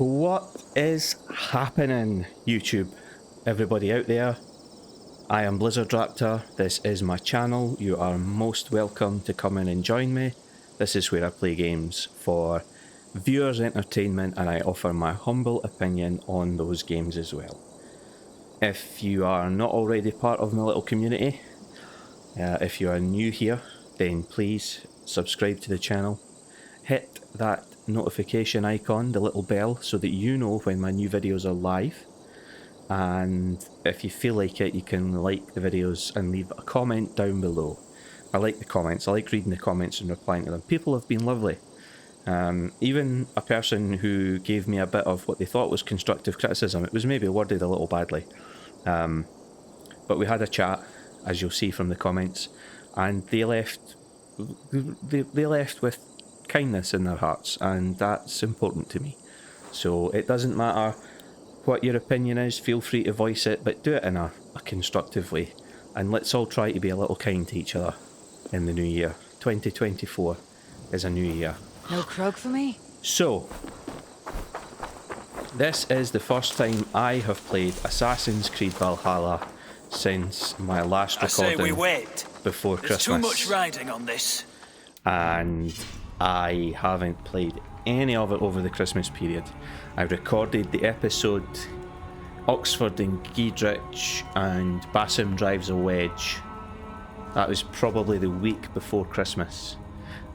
What is happening, YouTube? Everybody out there, I am Blizzard Raptor. This is my channel. You are most welcome to come in and join me. This is where I play games for viewers' entertainment and I offer my humble opinion on those games as well. If you are not already part of my little community, if you are new here, then please subscribe to the channel. Hit that notification icon, the little bell, so that you know when my new videos are live. And if you feel like it, you can like the videos and leave a comment down below. I like the comments. I like reading the comments and replying to them. People have been lovely. Even a person who gave me a bit of what they thought was constructive criticism, it was maybe worded a little badly. But we had a chat, as you'll see from the comments, and they left with kindness in their hearts, and that's important to me. So it doesn't matter what your opinion is, feel free to voice it, but do it in a constructive way. And let's all try to be a little kind to each other in the new year. 2024 is a new year. No croak for me? So, this is the first time I have played Assassin's Creed Valhalla since my last recording before Christmas. There's too much riding on this. And I haven't played any of it over the Christmas period. I recorded the episode Oxford and Giedrich and Bassam drives a wedge. That was probably the week before Christmas.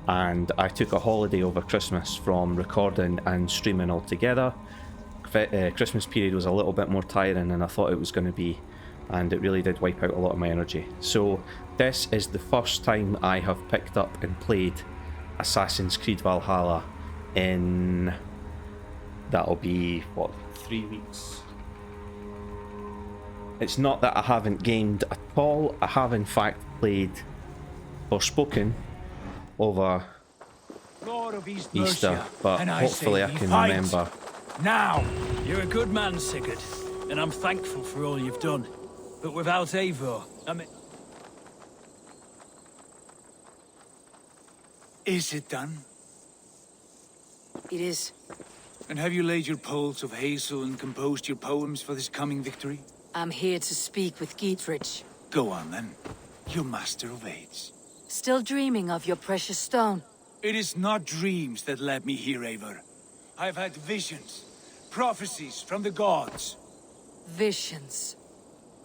And I took a holiday over Christmas from recording and streaming altogether. Christmas period was a little bit more tiring than I thought it was going to be, and it really did wipe out a lot of my energy. So this is the first time I have picked up and played Assassin's Creed Valhalla in, that'll be, what, 3 weeks? It's not that I haven't gamed at all. I have in fact played or spoken over Easter, but hopefully I can remember. Now, you're a good man, Sigurd, and I'm thankful for all you've done. But without Eivor, Is it done? It is. And have you laid your poles of hazel and composed your poems for this coming victory? I'm here to speak with Giedrich. Go on then, your master of aids. Still dreaming of your precious stone? It is not dreams that led me here, Eivor. I've had visions, prophecies from the gods. Visions.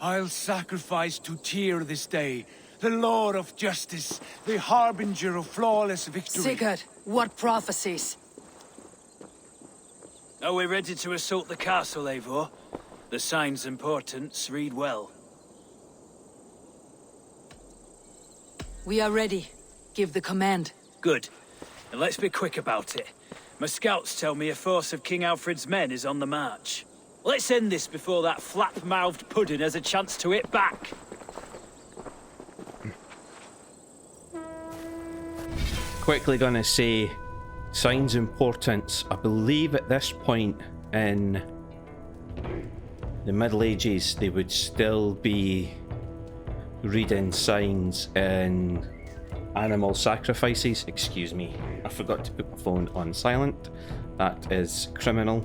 I'll sacrifice to Tyr this day, the Lord of Justice, the harbinger of flawless victory. Sigurd, what prophecies? Are we ready to assault the castle, Eivor? The signs and portents read well. We are ready. Give the command. Good. And let's be quick about it. My scouts tell me a force of King Alfred's men is on the march. Let's end this before that flap-mouthed pudding has a chance to hit back. Quickly gonna say, signs and portents. I believe at this point in the Middle Ages they would still be reading signs in animal sacrifices. Excuse me, I forgot to put my phone on silent. That is criminal.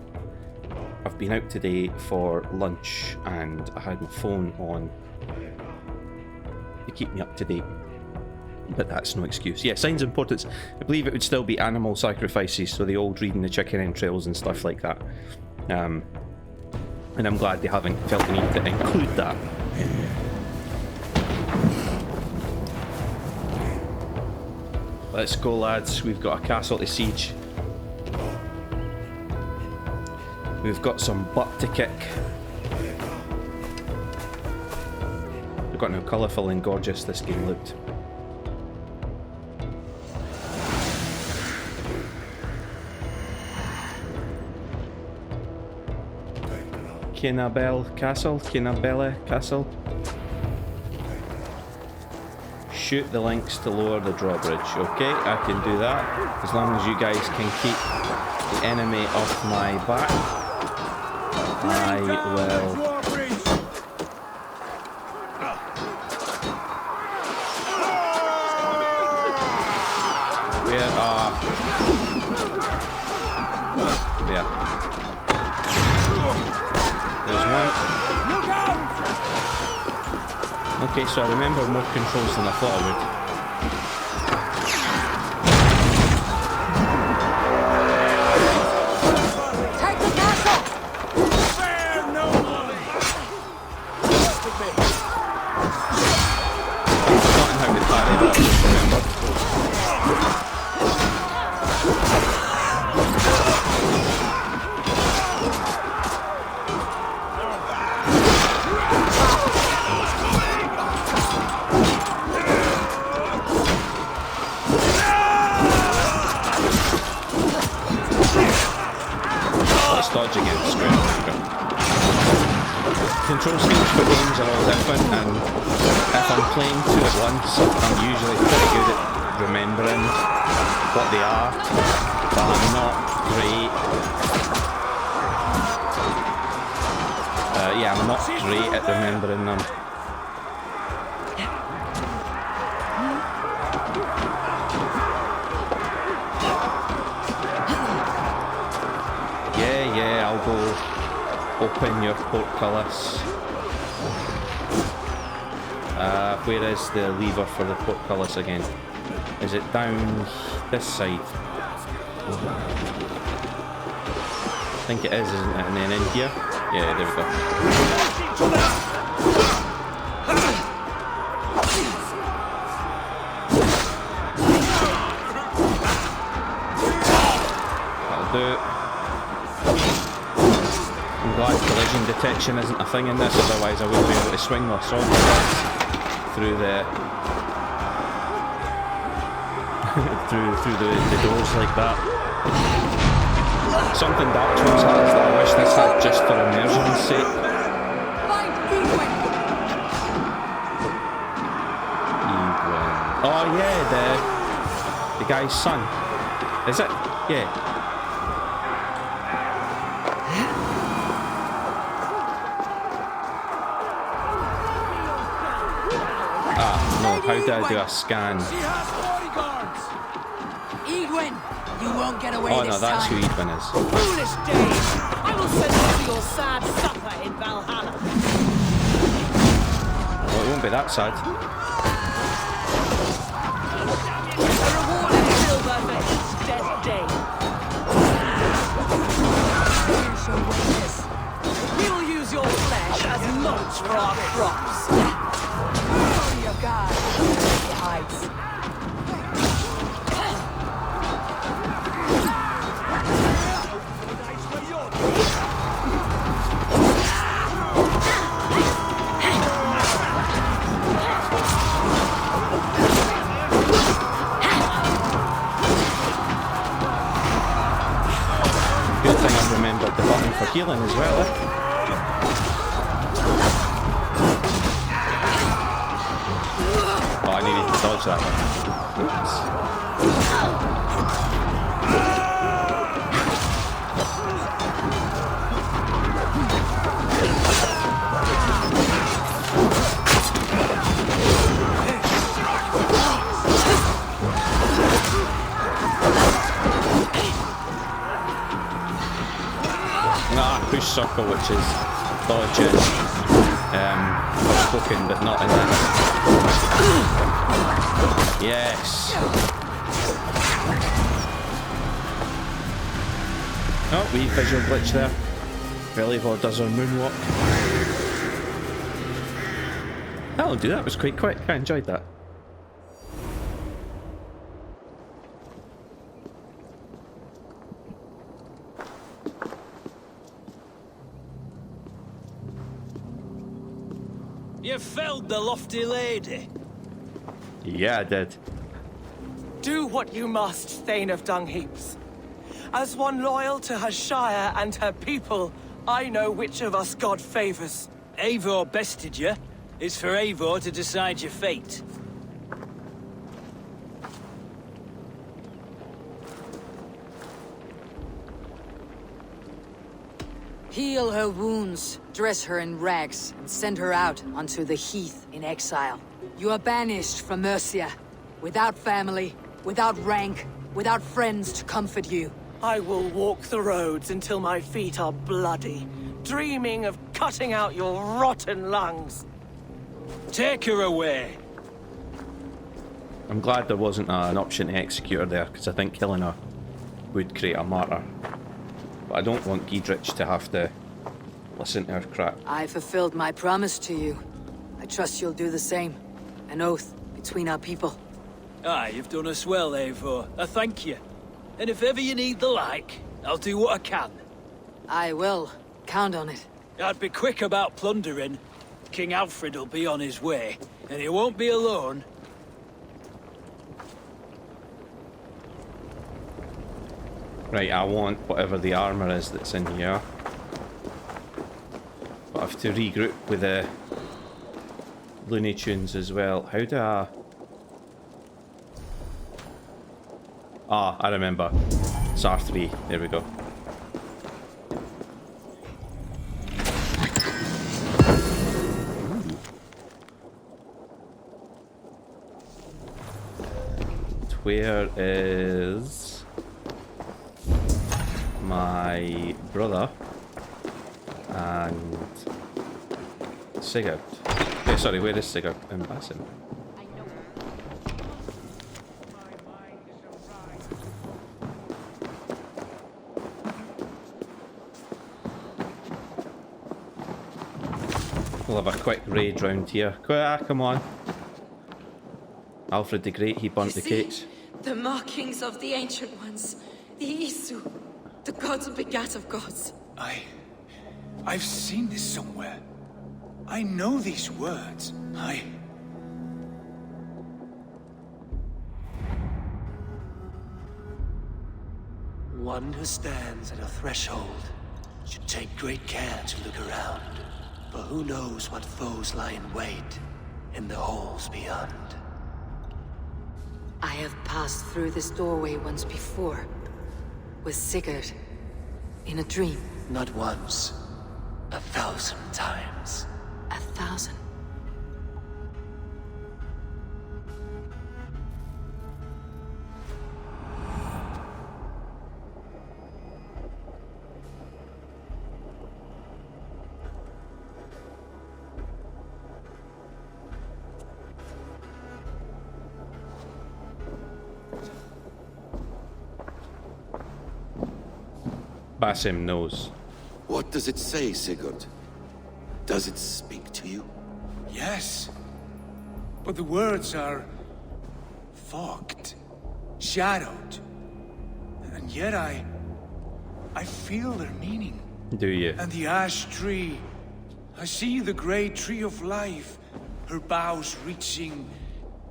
I've been out today for lunch and I had my phone on to keep me up to date. But that's no excuse. Yeah, signs and portents. I believe it would still be animal sacrifices, so the old reading the chicken entrails and stuff like that. And I'm glad they haven't felt the need to include that. Let's go, lads. We've got a castle to siege. We've got some butt to kick. We've got how colourful and gorgeous this game looked. Kinnabel Castle? Kinnabella Castle? Shoot the links to lower the drawbridge. Okay, I can do that. As long as you guys can keep the enemy off my back, I will. Where are... Yeah. There's one. Okay, so I remember more controls than I thought I would. Take the castle! Spare no one! I've forgotten how to parry that, I just remembered. Dodge again, straight. Control schemes for games are all different, and if I'm playing two at once, I'm usually pretty good at remembering what they are, but I'm not great. I'm not great at remembering them. Yeah, I'll go open your portcullis. Where is the lever for the portcullis again? Is it down this side? I think it is, isn't it? And then in here? Yeah, there we go. That'll do. I'm glad collision detection isn't a thing in this, otherwise I wouldn't be able to swing my sword through the through the doors like that. Something Dark Souls has that I wish this had just for immersion's sake. Find Eivor! Oh yeah, the guy's son. Is it? Yeah. How do I do a scan? She has bodyguards! Eivor! You won't get away Oh this no, that's time. who Edwin is. Foolish days! I will send you to your sad supper in Valhalla. Well, it won't be that sad. A reward in silver for each dead day. We will use your flesh as mulch for our crops. Oh, your God. Hides. Good thing I've remembered the button for healing as well, eh? Oh, I needed to dodge that one. Oops. Push circle, which is dodging, spoken but not in that. Yes. Oh, wee visual glitch there. Eivor does her moonwalk. That'll do, that was quite quick. I enjoyed that. You felled the lofty lady. Yeah, I did. Do what you must, Thane of Dungheaps. As one loyal to her shire and her people, I know which of us God favors. Eivor bested you. It's for Eivor to decide your fate. Heal her wounds, dress her in rags, and send her out onto the heath in exile. You are banished from Mercia, without family, without rank, without friends to comfort you. I will walk the roads until my feet are bloody, dreaming of cutting out your rotten lungs. Take her away. I'm glad there wasn't an option to execute her there, because I think killing her would create a martyr. But I don't want Giedrich to have to listen to her crap. I fulfilled my promise to you. I trust you'll do the same. An oath between our people. Aye, you've done us well, Eivor. I thank you. And if ever you need the like, I'll do what I can. I will. Count on it. I'd be quick about plundering. King Alfred will be on his way, and he won't be alone. Right, I want whatever the armour is that's in here. But I have to regroup with the Looney Tunes as well. How do I... Ah, I remember. It's R3. There we go. Where is my brother and Sigurd? Yeah, sorry, where is Sigurd and Basim? We'll have a quick raid round here. Come on. Alfred the Great, he burnt the cakes. The markings of the Ancient Ones. The Isu. The gods begat of gods. I've seen this somewhere. I know these words. One who stands at a threshold should take great care to look around. For who knows what foes lie in wait in the halls beyond. I have passed through this doorway once before. With Sigurd. In a dream. Not once, 1,000 times. 1,000. Basim knows. What does it say, Sigurd? Does it speak to you? Yes. But the words are... fogged. Shadowed. And yet I feel their meaning. Do you? And the ash tree. I see the great tree of life. Her boughs reaching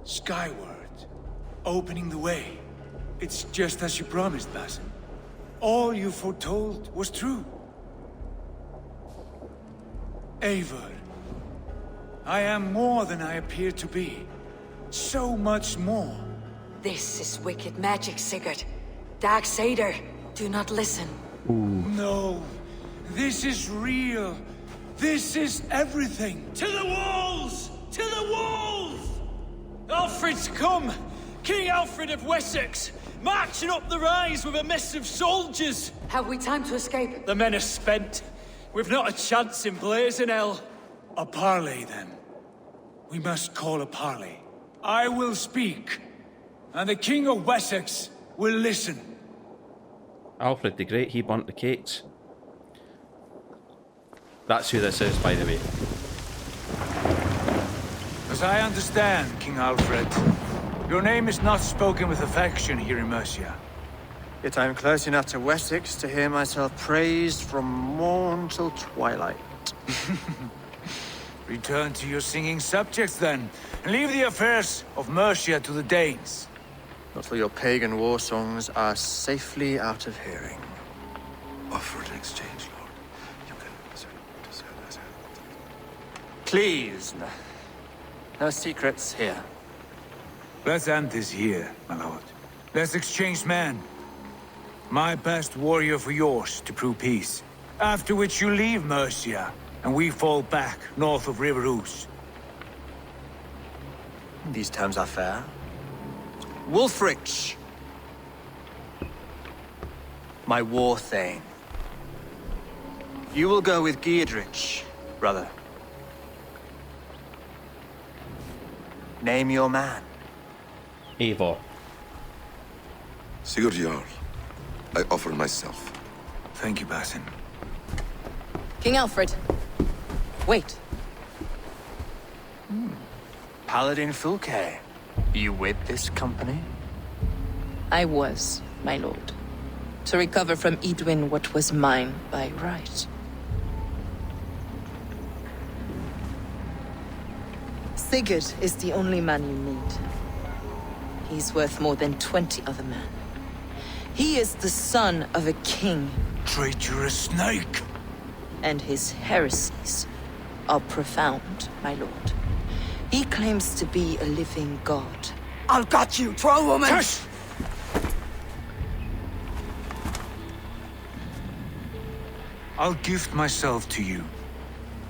skyward. Opening the way. It's just as you promised, Basim. All you foretold was true. Eivor, I am more than I appear to be. So much more. This is wicked magic, Sigurd. Dark Seder, do not listen. No, this is real. This is everything. To the walls! To the walls! Alfred's come! King Alfred of Wessex! Marching up the rise with a mess of soldiers! Have we time to escape? The men are spent. We've not a chance in blazing hell. A parley, then. We must call a parley. I will speak, and the King of Wessex will listen. Alfred the Great, he burnt the cakes. That's who this is, by the way. As I understand, King Alfred, your name is not spoken with affection here in Mercia. Yet I am close enough to Wessex to hear myself praised from morn till twilight. Return to your singing subjects, then, and leave the affairs of Mercia to the Danes. Not till your pagan war songs are safely out of hearing. Offer an exchange, Lord. You can... Please, no secrets here. Let's end this here, my lord. Let's exchange men. My best warrior for yours to prove peace. After which you leave Mercia, and we fall back north of River Ouse. These terms are fair. Wulfrich! My war thane. You will go with Giedrich, brother. Name your man. Eivor. Sigurd Jarl, I offer myself. Thank you, Basim. King Alfred. Wait. Paladin Fulke. You with this company? I was, my lord. To recover from Edwin what was mine by right. Sigurd is the only man you need. He's worth more than 20 other men. He is the son of a king. Traitorous snake! And his heresies are profound, my lord. He claims to be a living god. I'll got you, troll woman! Hush! I'll gift myself to you,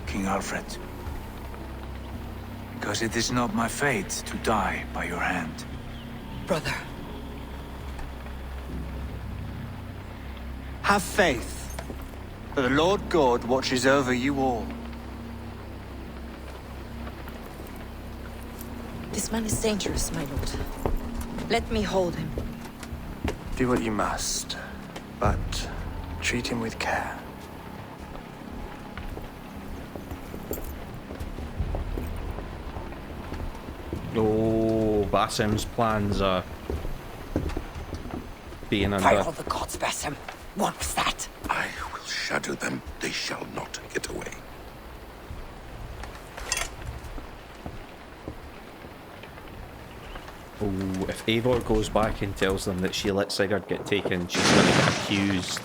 King Alfred. Because it is not my fate to die by your hand. Brother. Have faith, for the Lord God watches over you all. This man is dangerous, my lord. Let me hold him. Do what you must, but treat him with care. Oh, Basim's plans are being By under. all the gods, Basim. What was that? I will shadow them. They shall not get away. Oh, if Eivor goes back and tells them that she let Sigurd get taken, she's going to get accused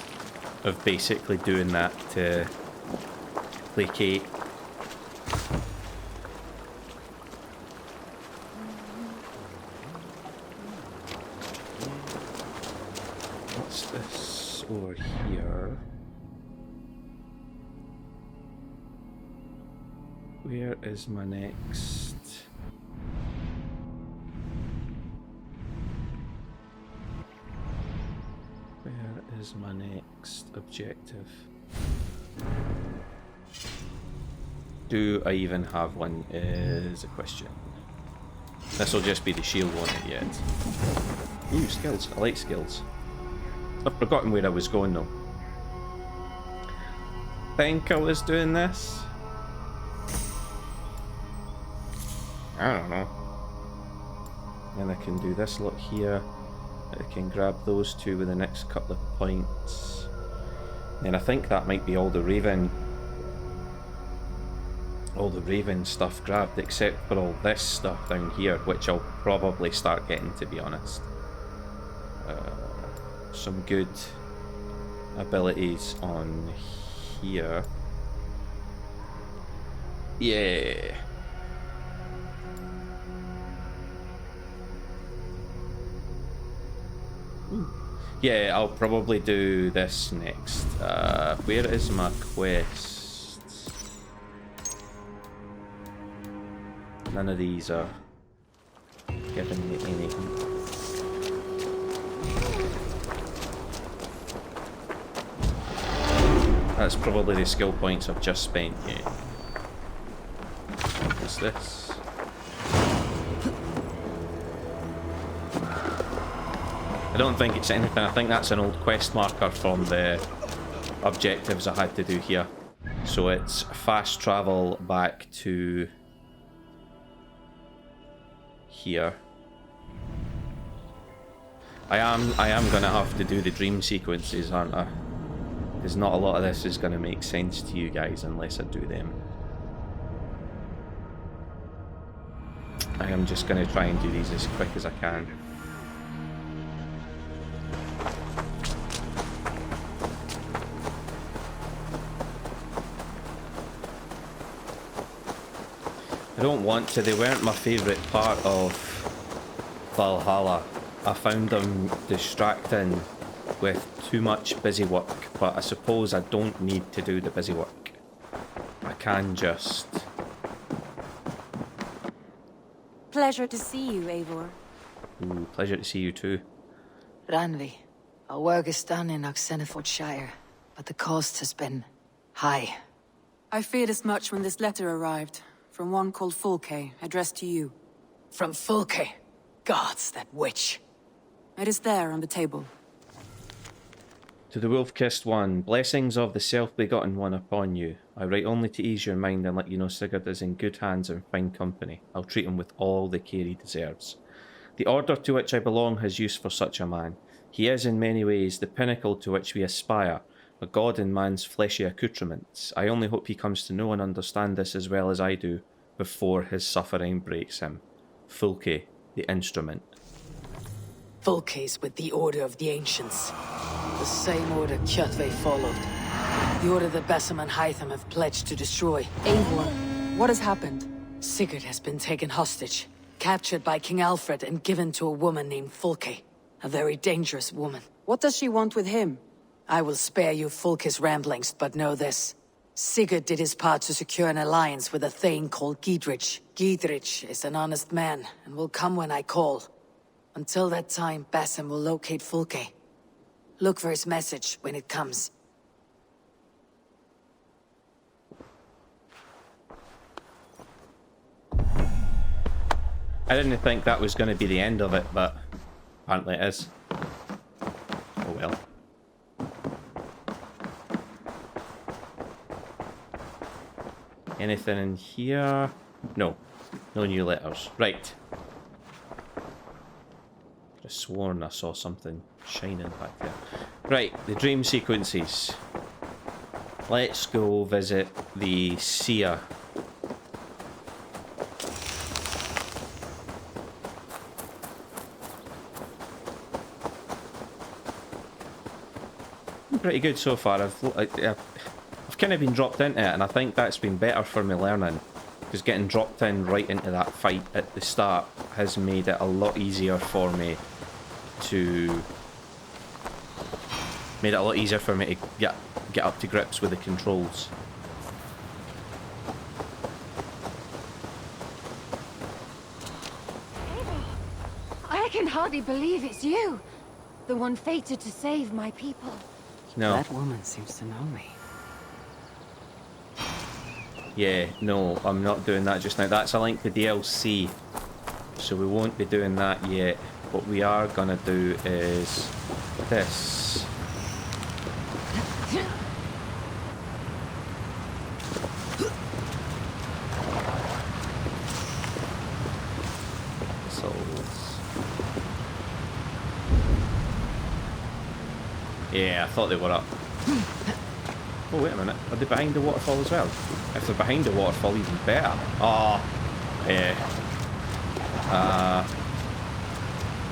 of basically doing that to placate. What's this over here? Where is my next? Where is my next objective? Do I even have one is a question. This will just be the shield one yet. Ooh, skills. I like skills. I've forgotten where I was going though. Think I was doing this? I don't know. And I can do this lot here. I can grab those two with the next couple of points. And I think that might be all the Raven stuff grabbed, except for all this stuff down here, which I'll probably start getting, to be honest. Some good abilities on here. Yeah. Yeah, I'll probably do this next. Where is my quest? None of these are giving me anything. That's probably the skill points I've just spent here. What's this? I don't think it's anything. I think that's an old quest marker from the objectives I had to do here. So it's fast travel back to here. I am gonna have to do the dream sequences, aren't I? Because not a lot of this is gonna make sense to you guys unless I do them. I am just gonna try and do these as quick as I can. I don't want to, they weren't my favourite part of Valhalla. I found them distracting with too much busy work, but I suppose I don't need to do the busy work. I can just... Pleasure to see you, Eivor. Ooh, pleasure to see you too. Randvi, our work is done in Oxenfordshire, but the cost has been Hi. I feared as much when this letter arrived, from one called Fulke, addressed to you. From Fulke? Gods, that witch. It is there on the table. To the wolf-kissed one, blessings of the self-begotten one upon you. I write only to ease your mind and let you know Sigurd is in good hands and fine company. I'll treat him with all the care he deserves. The order to which I belong has use for such a man. He is in many ways the pinnacle to which we aspire, a god in man's fleshy accoutrements. I only hope he comes to know and understand this as well as I do, before his suffering breaks him. Fulke, the instrument. Fulke's with the Order of the Ancients. The same order Kjotve followed. The order that Basim and Hytham have pledged to destroy. Eivor, what has happened? Sigurd has been taken hostage, captured by King Alfred and given to a woman named Fulke. A very dangerous woman. What does she want with him? I will spare you Fulke's ramblings, but know this. Sigurd did his part to secure an alliance with a thane called Gidrich. Gidrich is an honest man, and will come when I call. Until that time, Basim will locate Fulke. Look for his message when it comes. I didn't think that was going to be the end of it, but apparently it is. Oh well. Anything in here? No. No new letters. Right. Could have sworn I saw something shining back there. Right, the dream sequences. Let's go visit the seer. Pretty good so far. I've kind of been dropped into it, and I think that's been better for me learning, because getting dropped in right into that fight at the start has made it a lot easier for me to get up to grips with the controls. I can hardly believe it's you, the one fated to save my people. No. That woman seems to know me. Yeah, no, I'm not doing that just now. That's a link to DLC, so we won't be doing that yet. What we are gonna do is this. Yeah, I thought they were up. Oh, wait a minute. Are they behind the waterfall as well? If they're behind the waterfall, even better. Oh, yeah.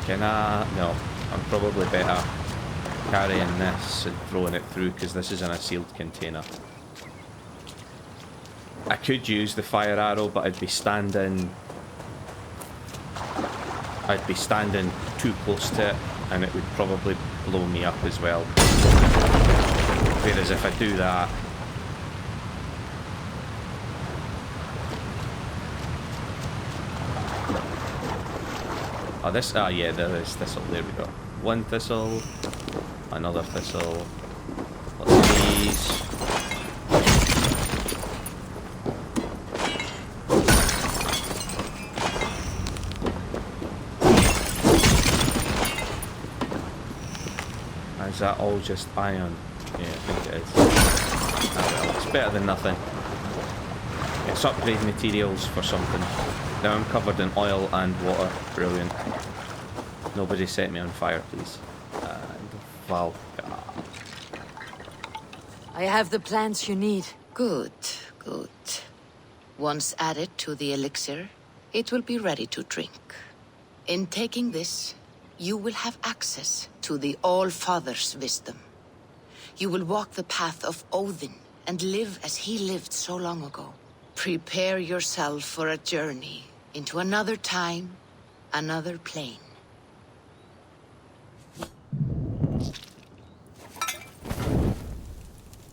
Can I? No. I'm probably better carrying this and throwing it through, because this is in a sealed container. I could use the fire arrow, but I'd be standing too close to it, and it would probably blow me up as well. Whereas if I do that, yeah, there is thistle. There we go. One thistle, another thistle. Lots of these. Is that all just iron? Yeah, I think it is. Ah, well, it's better than nothing. It's upgrade materials for something. Now I'm covered in oil and water. Brilliant. Nobody set me on fire, please. And Valhalla. I have the plants you need. Good, good. Once added to the elixir, it will be ready to drink. In taking this, you will have access to the All-Father's wisdom. You will walk the path of Odin and live as he lived so long ago. Prepare yourself for a journey into another time, another plane.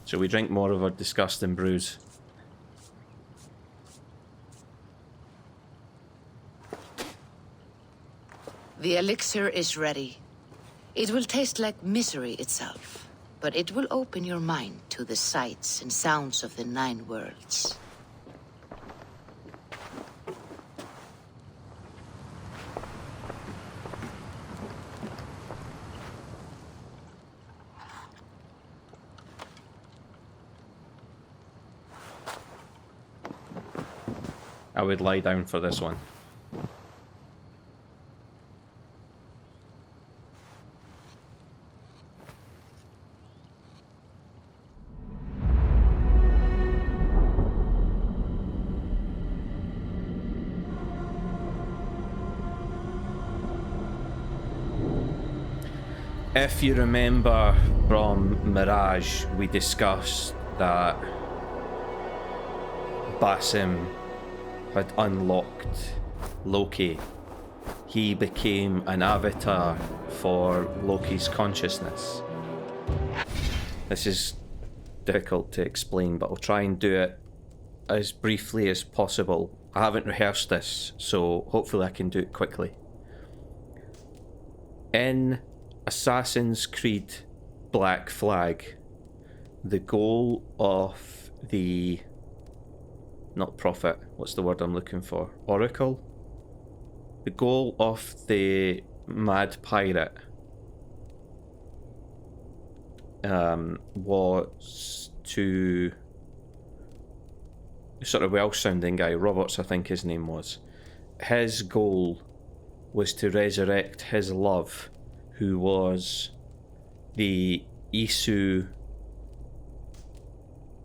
Shall we drink more of our disgusting brews? The elixir is ready. It will taste like misery itself, but it will open your mind to the sights and sounds of the 9 worlds. I would lie down for this one. If you remember from Mirage, we discussed that Basim had unlocked Loki. He became an avatar for Loki's consciousness. This is difficult to explain, but I'll try and do it as briefly as possible. I haven't rehearsed this, so hopefully I can do it quickly. In Assassin's Creed Black Flag, the goal of the... not prophet, what's the word I'm looking for? Oracle? The goal of the mad pirate was to... sort of Welsh-sounding guy, Roberts I think his name was. His goal was to resurrect his love, who was the Isu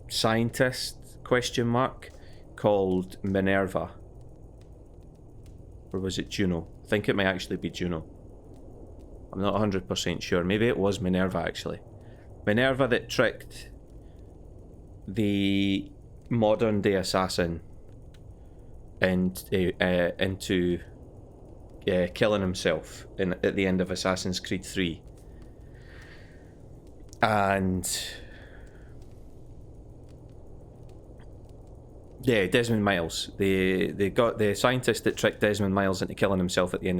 scientist, question mark, called Minerva. Or was it Juno? I think it might actually be Juno. I'm not 100% sure. Maybe it was Minerva actually. Minerva that tricked the modern day assassin into killing himself at the end of Assassin's Creed 3. And yeah, Desmond Miles. They got the scientist that tricked Desmond Miles into killing himself at the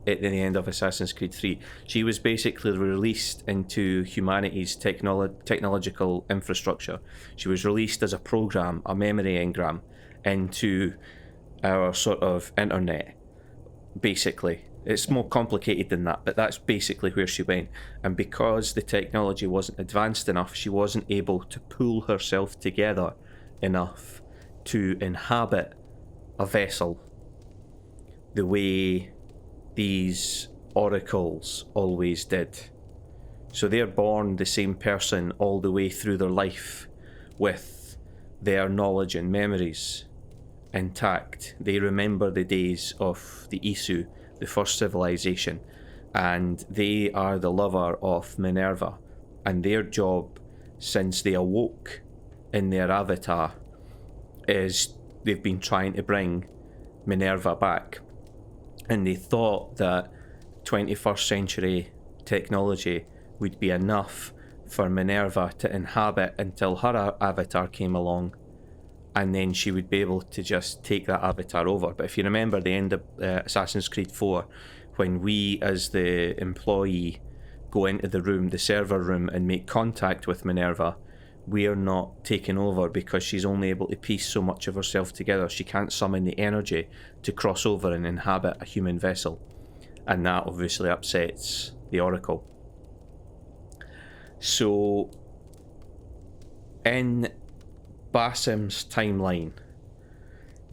end of Assassin's Creed 3. She was basically released into humanity's technological infrastructure. She was released as a program, a memory engram, into our sort of internet. Basically, it's more complicated than that, but that's basically where she went. And because the technology wasn't advanced enough, she wasn't able to pull herself together enough to inhabit a vessel the way these oracles always did. So they're born the same person all the way through their life with their knowledge and memories intact. They remember the days of the Isu, the first civilization, and they are the lover of Minerva, and their job since they awoke in their avatar is they've been trying to bring Minerva back. And they thought that 21st century technology would be enough for Minerva to inhabit until her avatar came along, and then she would be able to just take that avatar over. But if you remember the end of Assassin's Creed 4, when we as the employee go into the room, the server room, and make contact with Minerva, we are not taken over because she's only able to piece so much of herself together. She can't summon the energy to cross over and inhabit a human vessel, and that obviously upsets the Oracle. So in Basim's timeline,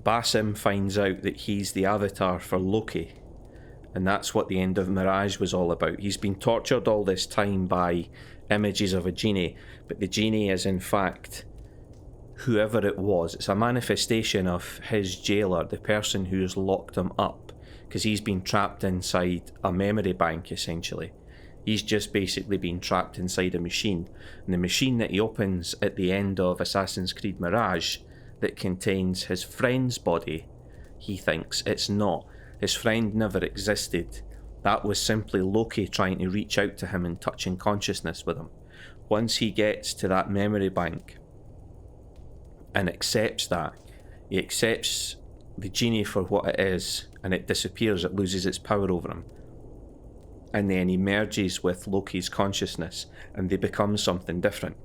Basim finds out that he's the avatar for Loki, and that's what the end of Mirage was all about. He's been tortured all this time by images of a genie, but the genie is in fact whoever it was. It's a manifestation of his jailer, the person who's locked him up, because he's been trapped inside a memory bank essentially. He's just basically been trapped inside a machine, and the machine that he opens at the end of Assassin's Creed Mirage that contains his friend's body, he thinks it's not. His friend never existed. That was simply Loki trying to reach out to him and touching consciousness with him. Once he gets to that memory bank and accepts that, he accepts the genie for what it is, and it disappears, it loses its power over him. and then he merges with Loki's consciousness and they become something different.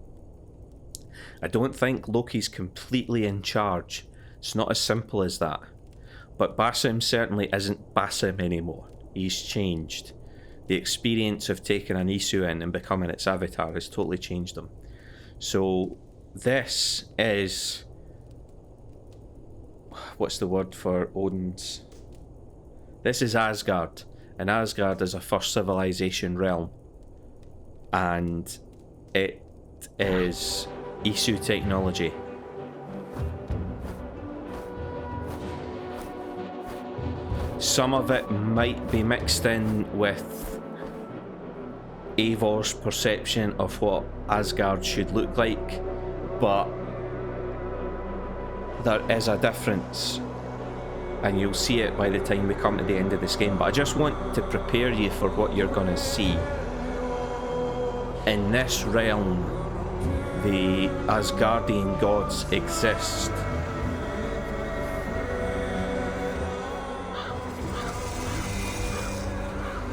I don't think Loki's completely in charge. It's not as simple as that. But Basim certainly isn't Basim anymore. He's changed. The experience of taking an Isu in and becoming its avatar has totally changed him. So this is... what's the word for Odin's? This is Asgard. And Asgard is a first civilization realm. And it is Isu technology. Some of it might be mixed in with Eivor's perception of what Asgard should look like, but there is a difference, and you'll see it by the time we come to the end of this game. But I just want to prepare you for what you're going to see. In this realm, the Asgardian gods exist.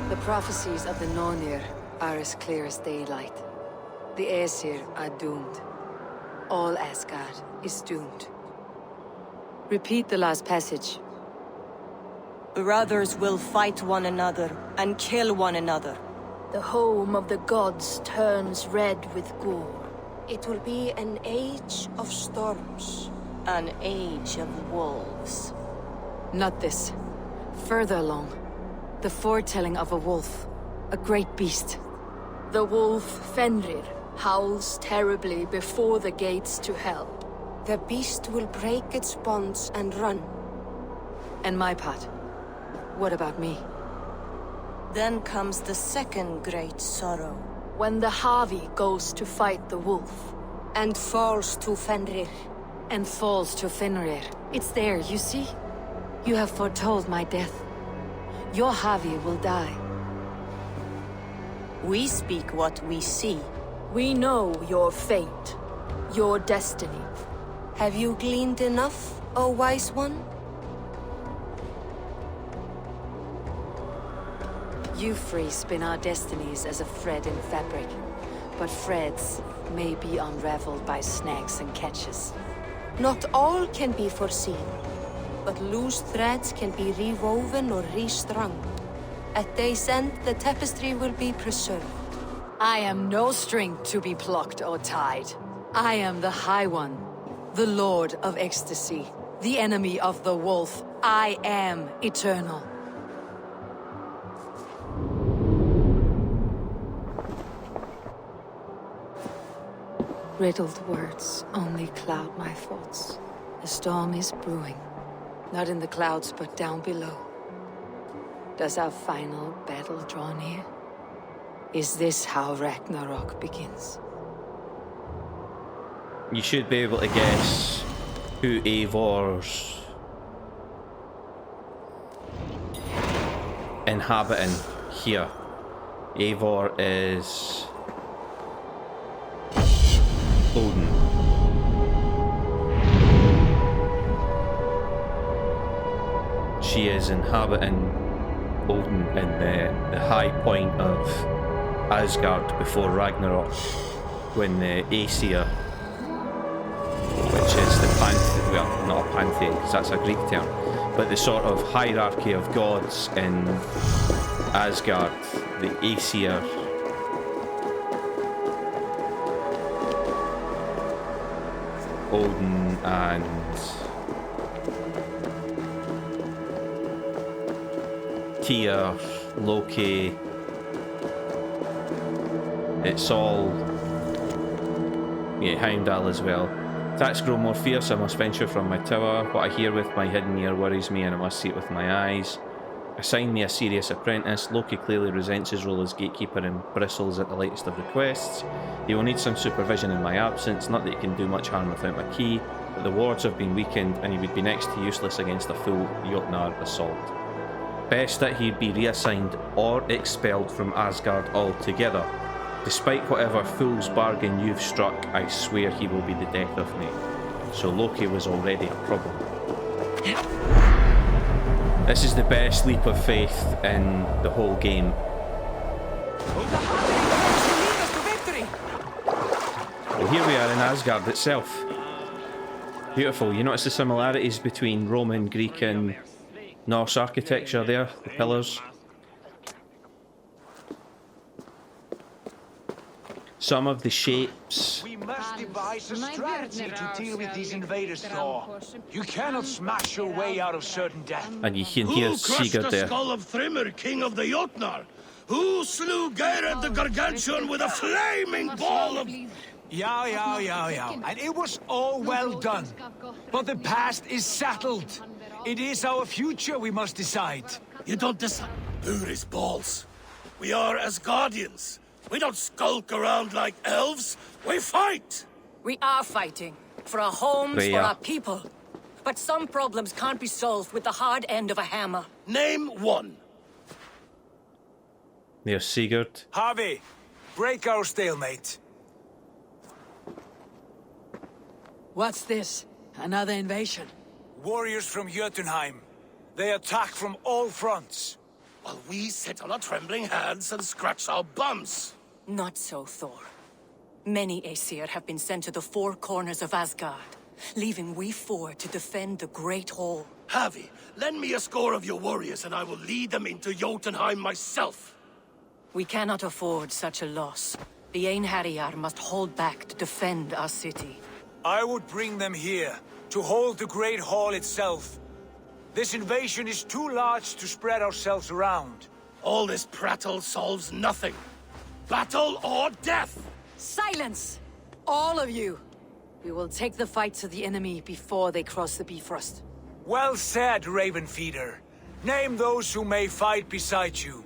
The prophecies of the Nornir are as clear as daylight. The Aesir are doomed. All Asgard is doomed. Repeat the last passage. Brothers will fight one another and kill one another. The home of the gods turns red with gore. It will be an age of storms. An age of wolves. Not this. Further along. The foretelling of a wolf. A great beast. The wolf Fenrir howls terribly before the gates to hell. The beast will break its bonds and run. And my part. What about me? Then comes the second great sorrow. When the Havi goes to fight the wolf. And falls to Fenrir. And falls to Fenrir. It's there, you see? You have foretold my death. Your Havi will die. We speak what we see. We know your fate. Your destiny. Have you gleaned enough, O wise one? You three spin our destinies as a thread in fabric. But threads may be unraveled by snags and catches. Not all can be foreseen. But loose threads can be rewoven or restrung. At day's end, the tapestry will be preserved. I am no string to be plucked or tied. I am the High One, the Lord of Ecstasy, the enemy of the wolf. I am eternal. Riddled words only cloud my thoughts. A storm is brewing. Not in the clouds, but down below. Does our final battle draw near? Is this how Ragnarok begins? You should be able to guess who Eivor's inhabiting here. Eivor is Odin. She is inhabiting Odin in the high point of Asgard before Ragnarok, when the Aesir, which is the pantheon, well, not a pantheon because that's a Greek term, but the sort of hierarchy of gods in Asgard, the Aesir, Odin and Tyr, Loki, it's all, yeah, Heimdall as well. Attacks grow more fierce, I must venture from my tower. What I hear with my hidden ear worries me and I must see it with my eyes. Assign me a serious apprentice. Loki clearly resents his role as gatekeeper and bristles at the lightest of requests. He will need some supervision in my absence, not that he can do much harm without my key, but the wards have been weakened and he would be next to useless against a full Jotnar assault. Best that he be reassigned or expelled from Asgard altogether. Despite whatever fool's bargain you've struck, I swear he will be the death of me. So Loki was already a problem. This is the best leap of faith in the whole game. Well, here we are in Asgard itself. Beautiful. You notice the similarities between Roman, Greek and Norse architecture there, the pillars. Some of the shapes. We must devise a strategy to deal with these invaders, Thor. You cannot smash your way out of certain death. And you can hear Sigurd the there. skull of Thrymr, king of the Jotnar? Who slew Geirrod the Gargantuan with a flaming ball of... Yeah. And it was all well done. But the past is settled. It is our future we must decide. You don't decide. Buri's balls. We are Asgardians. We don't skulk around like elves. We fight! We are fighting. For our homes, for our people. But some problems can't be solved with the hard end of a hammer. Name one. There's Sigurd. Harvey, break our stalemate. What's this? Another invasion? Warriors from Jotunheim. They attack from all fronts. While we sit on our trembling hands and scratch our bums. Not so, Thor. Many Aesir have been sent to the four corners of Asgard, leaving we four to defend the Great Hall. Harvey, lend me a score of your warriors and I will lead them into Jotunheim myself. We cannot afford such a loss. The Einherjar must hold back to defend our city. I would bring them here, to hold the Great Hall itself. This invasion is too large to spread ourselves around. All this prattle solves nothing. Battle or death! Silence! All of you! We will take the fight to the enemy before they cross the Bifrost. Well said, Ravenfeeder. Name those who may fight beside you.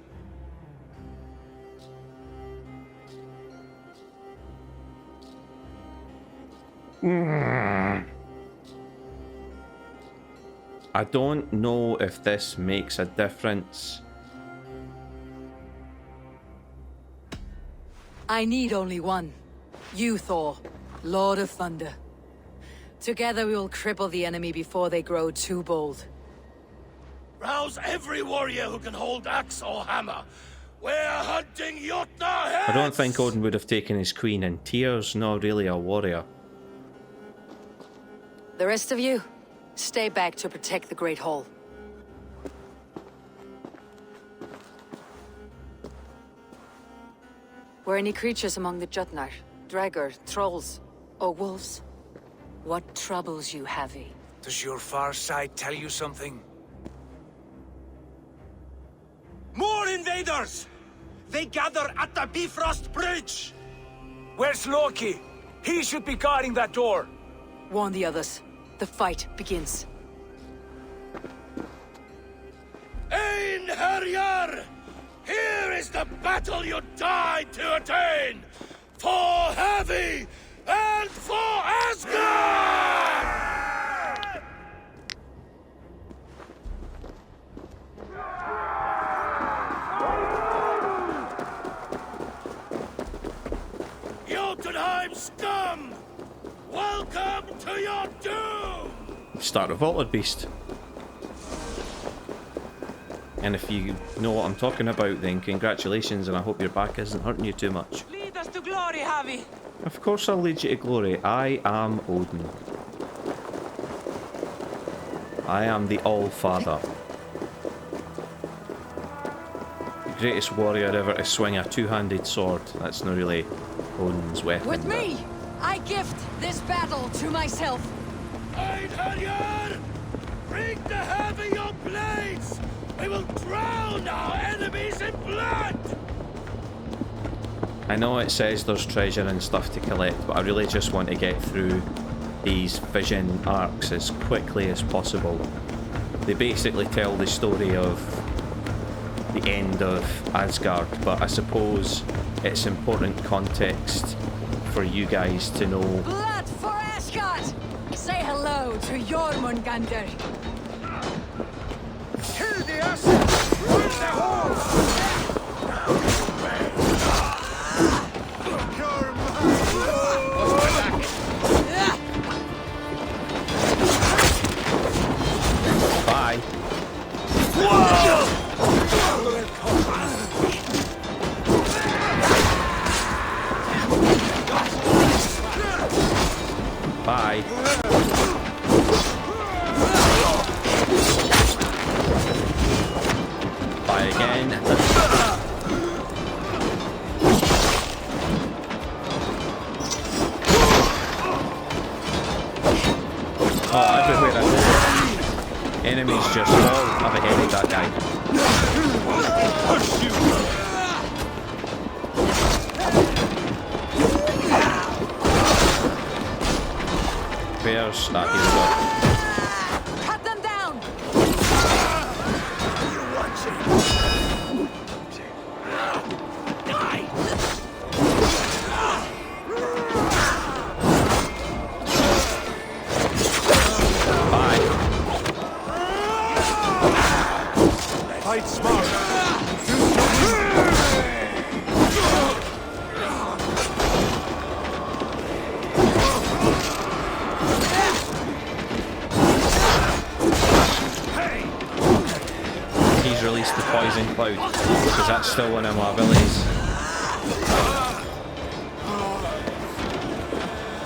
I don't know if this makes a difference. I need only one. You, Thor, Lord of Thunder. Together we will cripple the enemy before they grow too bold. Rouse every warrior who can hold axe or hammer. We're hunting Jotnar heads! I don't think Odin would have taken his queen in tears, nor really a warrior. The rest of you, stay back to protect the Great Hall. Were any creatures among the Jotnar? Draugr, trolls, or wolves? What troubles you, Havi? Does your far sight tell you something? More invaders! They gather at the Bifrost Bridge! Where's Loki? He should be guarding that door. Warn the others. The fight begins. Einherjar! Here is the battle you died to attain! For Havi and for Asgard! Jotunheim scum! Welcome to your doom! Start revolted beast. And if you know what I'm talking about, then congratulations, and I hope your back isn't hurting you too much. Lead us to glory, Havi. Of course I'll lead you to glory. I am Odin. I am the All-Father. The greatest warrior ever to swing a two-handed sword. That's not really Odin's weapon. With me, I gift this battle to myself. Einherjar! Bring to Havi your blades! We will drown our enemies in blood! I know it says there's treasure and stuff to collect, but I really just want to get through these vision arcs as quickly as possible. They basically tell the story of the end of Asgard, but I suppose it's important context for you guys to know. Blood for Asgard! Say hello to Jormungandr! Kill the assets! Bring the horse! Bye. Bye. Bye again. Oh, everywhere I go, enemies just fall. I've beheaded that guy. Where's that? Here we go. Cut them down! Bye. Fight smart. He's released the poison cloud, because that's still one of my abilities.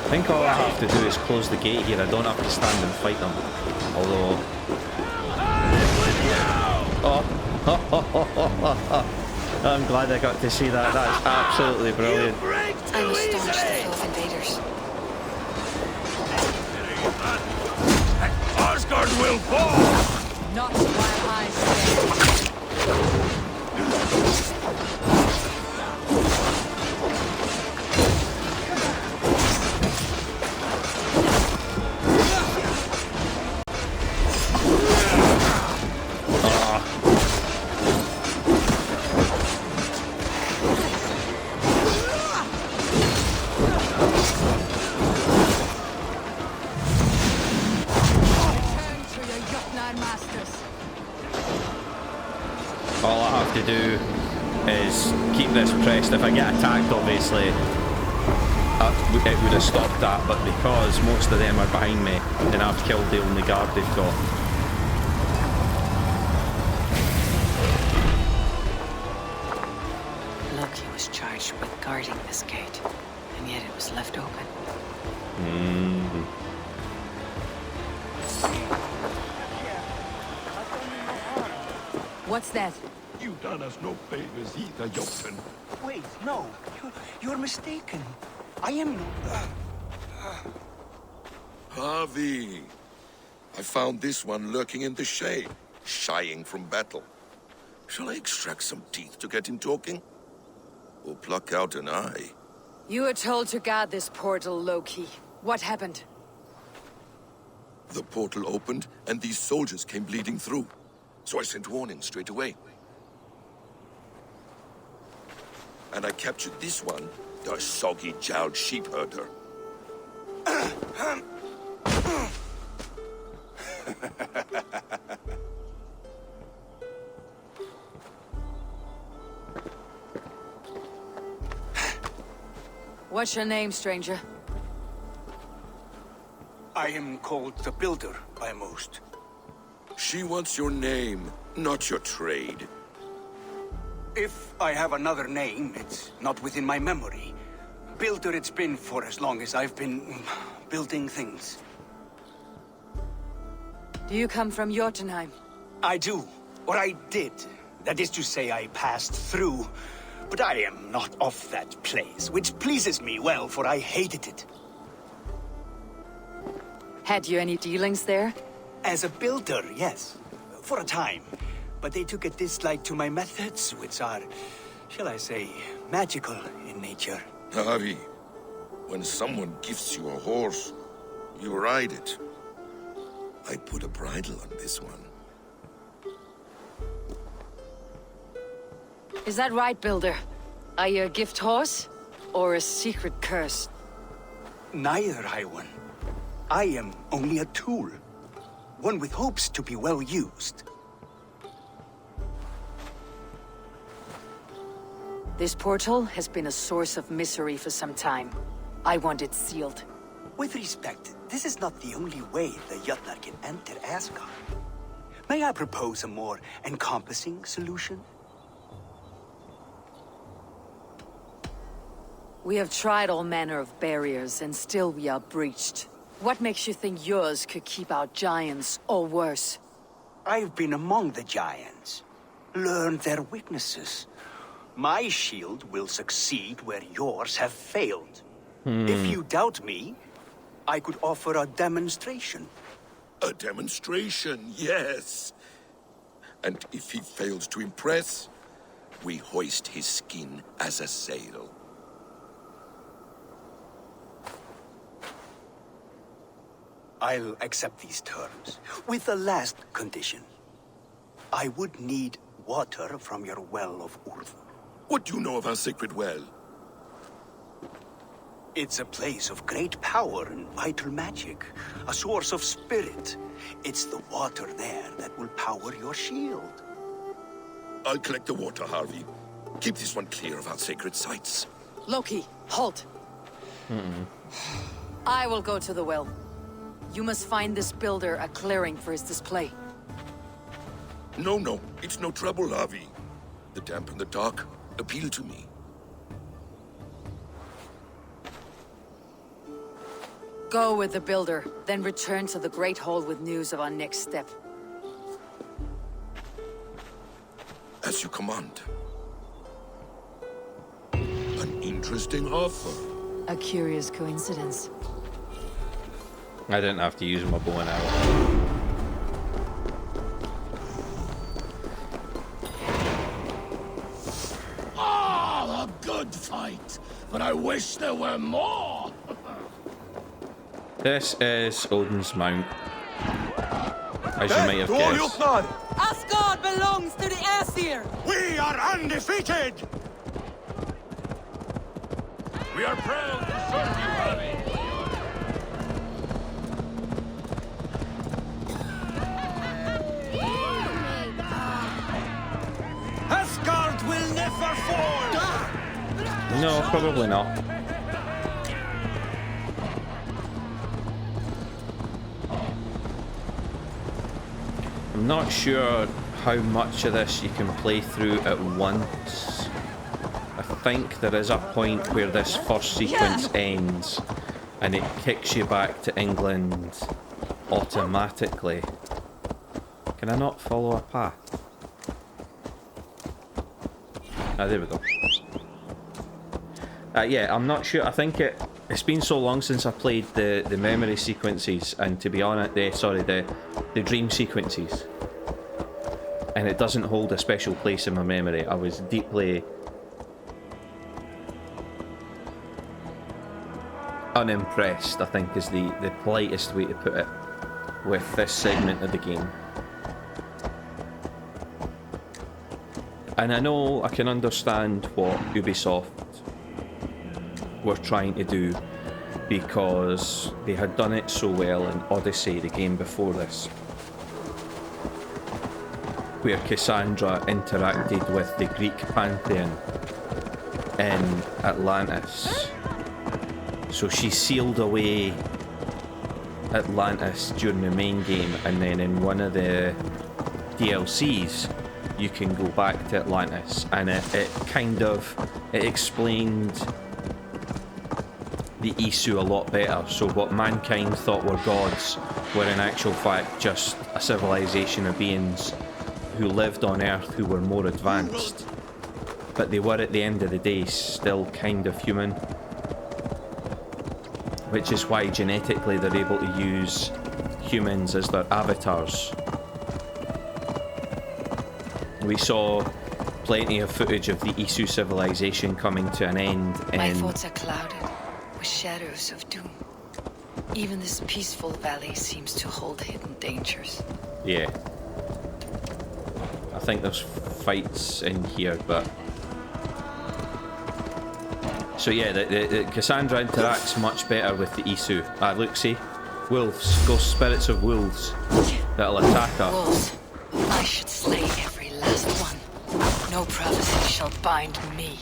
I think all I have to do is close the gate here. I don't have to stand and fight them. Although... Oh! I'm glad I got to see that. That's absolutely brilliant. I was staunch the foe of invaders. Asgard will fall! Not while I stand. All I have to do is keep this pressed. If I get attacked, obviously, it would have stopped that, but because most of them are behind me, and I've killed the only guard they've got. Loki was charged with guarding this gate, and yet it was left open. What's that? You done us no favors either, Jotun. Wait, no. You're mistaken. I am... Harvey! I found this one lurking in the shade, shying from battle. Shall I extract some teeth to get him talking? Or pluck out an eye? You were told to guard this portal, Loki. What happened? The portal opened, and these soldiers came bleeding through. So I sent warning straight away. And I captured this one, the soggy-jowled sheep herder. What's your name, stranger? I am called the Builder by most. She wants your name, not your trade. If I have another name, it's not within my memory. Builder it's been for as long as I've been building things. Do you come from Jotunheim? I do. Or I did. That is to say, I passed through. But I am not of that place, which pleases me well, for I hated it. Had you any dealings there? As a builder, yes. For a time. But they took a dislike to my methods, which are, shall I say, magical in nature. Harvey, when someone gifts you a horse, you ride it. I put a bridle on this one. Is that right, Builder? Are you a gift horse? Or a secret curse? Neither, High One. I am only a tool. One with hopes to be well used. This portal has been a source of misery for some time. I want it sealed. With respect, this is not the only way the Jötnar can enter Asgard. May I propose a more encompassing solution? We have tried all manner of barriers, and still we are breached. What makes you think yours could keep out giants, or worse? I've been among the giants. Learned their weaknesses. My shield will succeed where yours have failed. If you doubt me, I could offer a demonstration. A demonstration, yes. And if he fails to impress, we hoist his skin as a sail. I'll accept these terms, with the last condition. I would need water from your well of Urth. What do you know of our sacred well? It's a place of great power and vital magic, a source of spirit. It's the water there that will power your shield. I'll collect the water, Harvey. Keep this one clear of our sacred sites. Loki, halt! I will go to the well. You must find this builder a clearing for his display. No, it's no trouble, Harvey. The damp and the dark appeal to me. Go with the builder, then return to the Great Hall with news of our next step. As you command. An interesting offer. A curious coincidence. I didn't have to use my bow and arrow. Ah, a good fight, but I wish there were more. This is Odin's Mount, as you might have guessed. Asgard belongs to the Aesir! We are undefeated! We are proud to serve you, Harvey. Asgard will never fall! No, probably not. I'm not sure how much of this you can play through at once. I think there is a point where this first sequence ends and it kicks you back to England automatically. Can I not follow a path? Ah, there we go. Yeah, I'm not sure. I think it's been so long since I played the memory sequences, and to be honest, the dream sequences, and it doesn't hold a special place in my memory. I was deeply unimpressed, I think is the politest way to put it, with this segment of the game. And I know I can understand what Ubisoft were trying to do, because they had done it so well in Odyssey, the game before this, where Cassandra interacted with the Greek pantheon in Atlantis. So she sealed away Atlantis during the main game, and then in one of the DLCs you can go back to Atlantis, and it explained the Isu a lot better. So what mankind thought were gods were in actual fact just a civilization of beings who lived on Earth who were more advanced, but they were at the end of the day still kind of human, which is why genetically they're able to use humans as their avatars. We saw plenty of footage of the Isu civilization coming to an end. My thoughts are clouded with shadows of doom. Even this peaceful valley seems to hold hidden dangers. Yeah. I think there's fights in here, but... So yeah, the Cassandra interacts much better with the Isu. Ah, look, see? Wolves. Ghost spirits of wolves that'll attack her. Wolves. I should slay every last one. No prophecy shall bind me.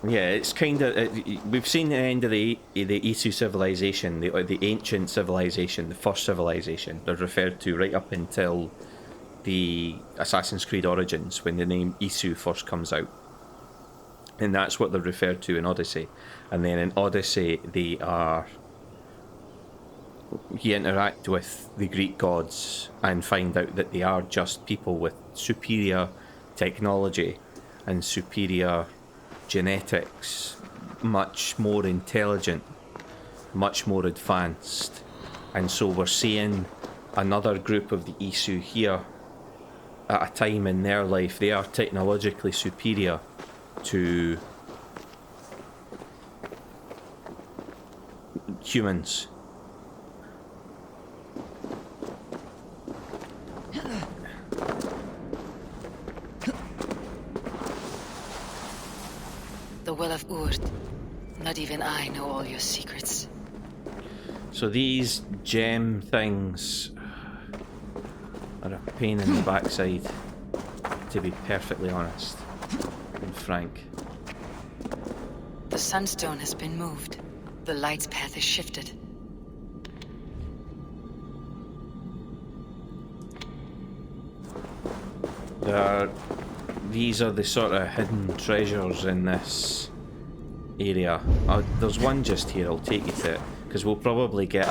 Yeah, it's kind of... we've seen the end of the Isu civilization, the ancient civilization, the first civilization. They're referred to right up until the Assassin's Creed Origins when the name Isu first comes out. And that's what they're referred to in Odyssey. And then in Odyssey, you interact with the Greek gods and find out that they are just people with superior technology and superior genetics, much more intelligent, much more advanced. And so we're seeing another group of the Isu here at a time in their life. They are technologically superior to humans. The Well of Urd. Not even I know all your secrets. So these gem things are a pain in the backside, to be perfectly honest and frank. The sunstone has been moved. The light's path is shifted. These are the sort of hidden treasures in this area. There's one just here, I'll take you to it, because we'll probably get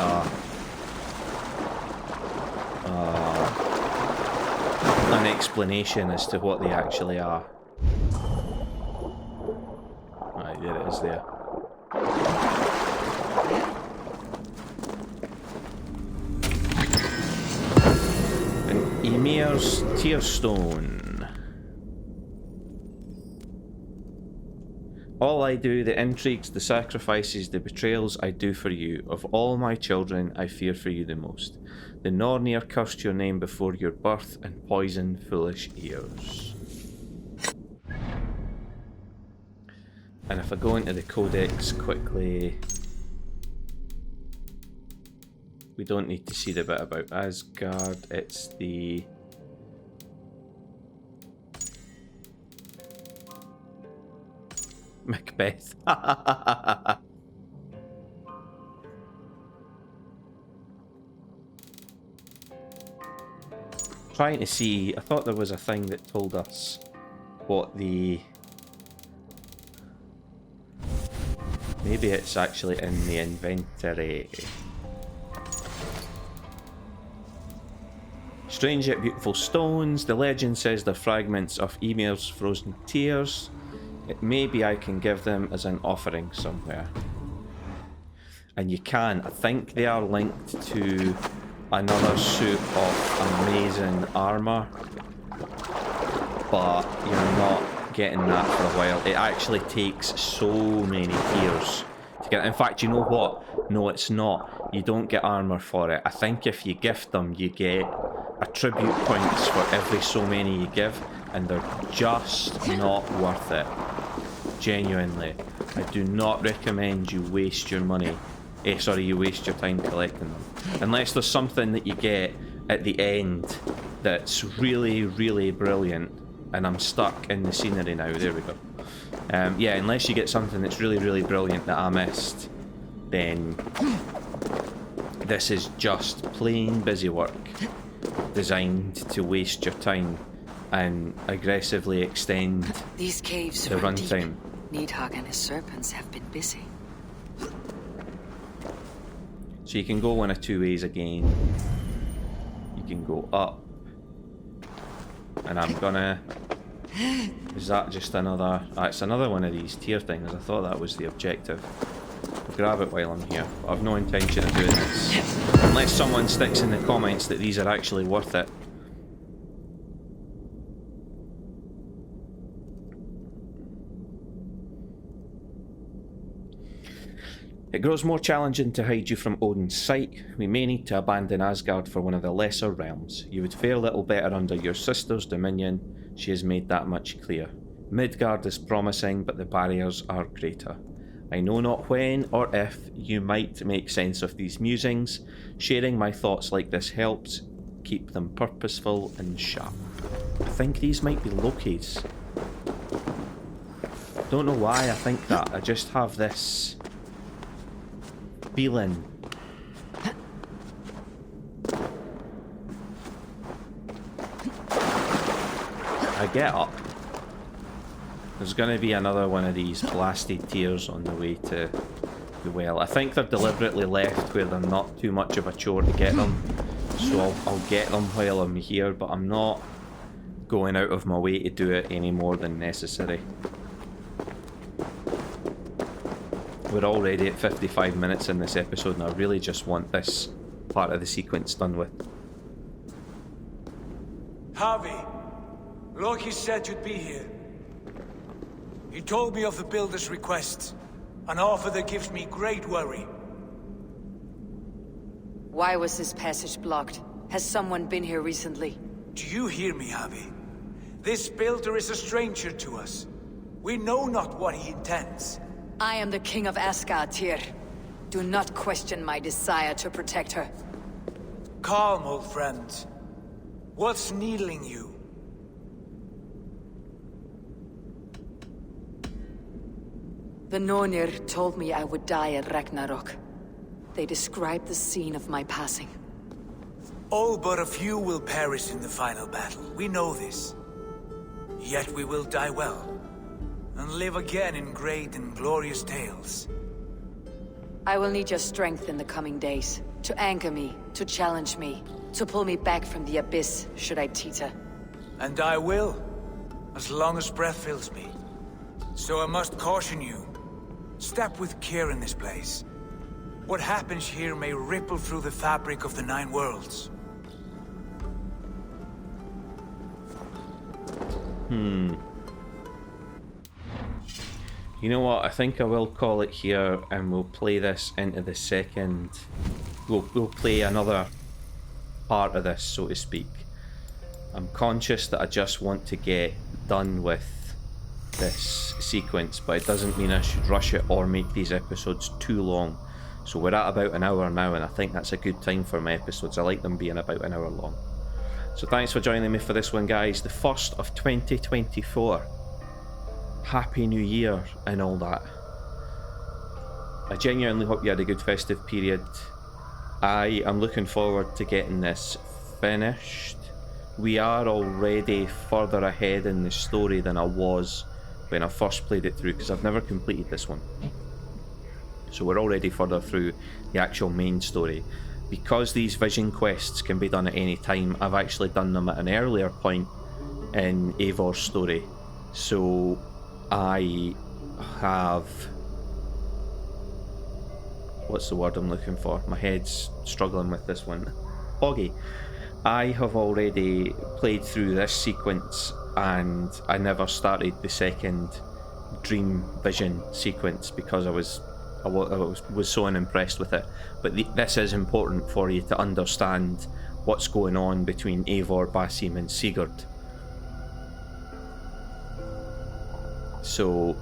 an explanation as to what they actually are. Right, there it is there. An Ymir's Tearstone. All I do, the intrigues, the sacrifices, the betrayals I do for you. Of all my children, I fear for you the most. The Nornir cursed your name before your birth and poisoned foolish ears. And if I go into the codex quickly, we don't need to see the bit about Asgard, it's the... Macbeth. Trying to see, I thought there was a thing that told us what the... Maybe it's actually in the inventory. Strange yet beautiful stones. The legend says they're fragments of Ymir's frozen tears. Maybe I can give them as an offering somewhere. And you can. I think they are linked to another suit of amazing armour. But you're not getting that for a while. It actually takes so many tears to get it. In fact, you know what? No, it's not. You don't get armour for it. I think if you gift them, you get attribute points for every so many you give. And they're just not worth it. Genuinely. I do not recommend you waste your money. You waste your time collecting them. Unless there's something that you get at the end that's really, really brilliant. And I'm stuck in the scenery now. There we go. Yeah, unless you get something that's really, really brilliant that I missed, then this is just plain busy work designed to waste your time and aggressively extend These caves the runtime. Nidhogg and his serpents have been busy. So you can go one of two ways again. You can go up. And I'm gonna... Is that just another... it's another one of these tier things. I thought that was the objective. I'll grab it while I'm here. But I've no intention of doing this. Unless someone sticks in the comments that these are actually worth it. It grows more challenging to hide you from Odin's sight. We may need to abandon Asgard for one of the lesser realms. You would fare little better under your sister's dominion. She has made that much clear. Midgard is promising, but the barriers are greater. I know not when or if you might make sense of these musings. Sharing my thoughts like this helps keep them purposeful and sharp. I think these might be Loki's. Don't know why I think that. I just have this feeling. I get up. There's going to be another one of these blasted tiers on the way to the well. I think they're deliberately left where they're not too much of a chore to get them. So I'll get them while I'm here, but I'm not going out of my way to do it any more than necessary. We're already at 55 minutes in this episode, and I really just want this part of the sequence done with. Harvey, Loki said you'd be here. He told me of the Builder's request, an offer that gives me great worry. Why was this passage blocked? Has someone been here recently? Do you hear me, Harvey? This Builder is a stranger to us. We know not what he intends. I am the king of Asgard, Tyr. Do not question my desire to protect her. Calm, old friend. What's needling you? The Nornir told me I would die at Ragnarok. They described the scene of my passing. All but a few will perish in the final battle. We know this. Yet we will die well, and live again in great and glorious tales. I will need your strength in the coming days, to anchor me, to challenge me, to pull me back from the abyss, should I teeter. And I will, as long as breath fills me. So I must caution you. Step with care in this place. What happens here may ripple through the fabric of the 9 worlds. You know what, I think I will call it here, and we'll play this into the second... We'll play another part of this, so to speak. I'm conscious that I just want to get done with this sequence, but it doesn't mean I should rush it or make these episodes too long. So we're at about an hour now, and I think that's a good time for my episodes. I like them being about an hour long. So thanks for joining me for this one, guys. The first of 2024. Happy New Year and all that. I genuinely hope you had a good festive period. I am looking forward to getting this finished. We are already further ahead in the story than I was when I first played it through, because I've never completed this one. So we're already further through the actual main story. Because these vision quests can be done at any time, I've actually done them at an earlier point in Eivor's story. So I have... what's the word I'm looking for? My head's struggling with this one. Foggy. I have already played through this sequence, and I never started the second dream vision sequence because I was so unimpressed with it. But this is important for you to understand what's going on between Eivor, Basim and Sigurd. So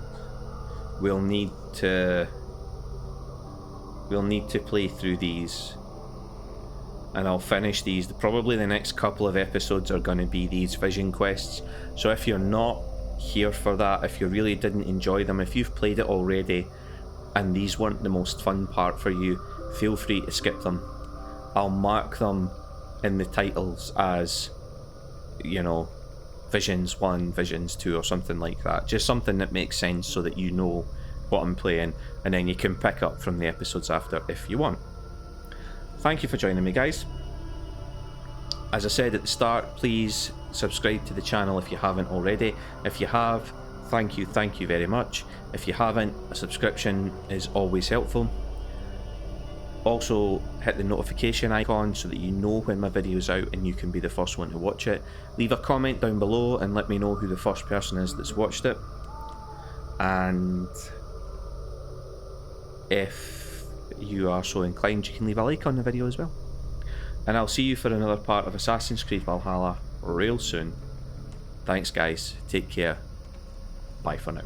we'll need to play through these, and I'll finish these. Probably the next couple of episodes are going to be these vision quests. So if you're not here for that, if you really didn't enjoy them, if you've played it already and these weren't the most fun part for you, feel free to skip them. I'll mark them in the titles as, you know, Visions 1, Visions 2 or something like that. Just something that makes sense so that you know what I'm playing, and then you can pick up from the episodes after if you want. Thank you for joining me, guys. As I said at the start, please subscribe to the channel if you haven't already. If you have, thank you very much. If you haven't, a subscription is always helpful. Also, hit the notification icon so that you know when my video's out and you can be the first one to watch it. Leave a comment down below and let me know who the first person is that's watched it. And if you are so inclined, you can leave a like on the video as well. And I'll see you for another part of Assassin's Creed Valhalla real soon. Thanks, guys. Take care. Bye for now.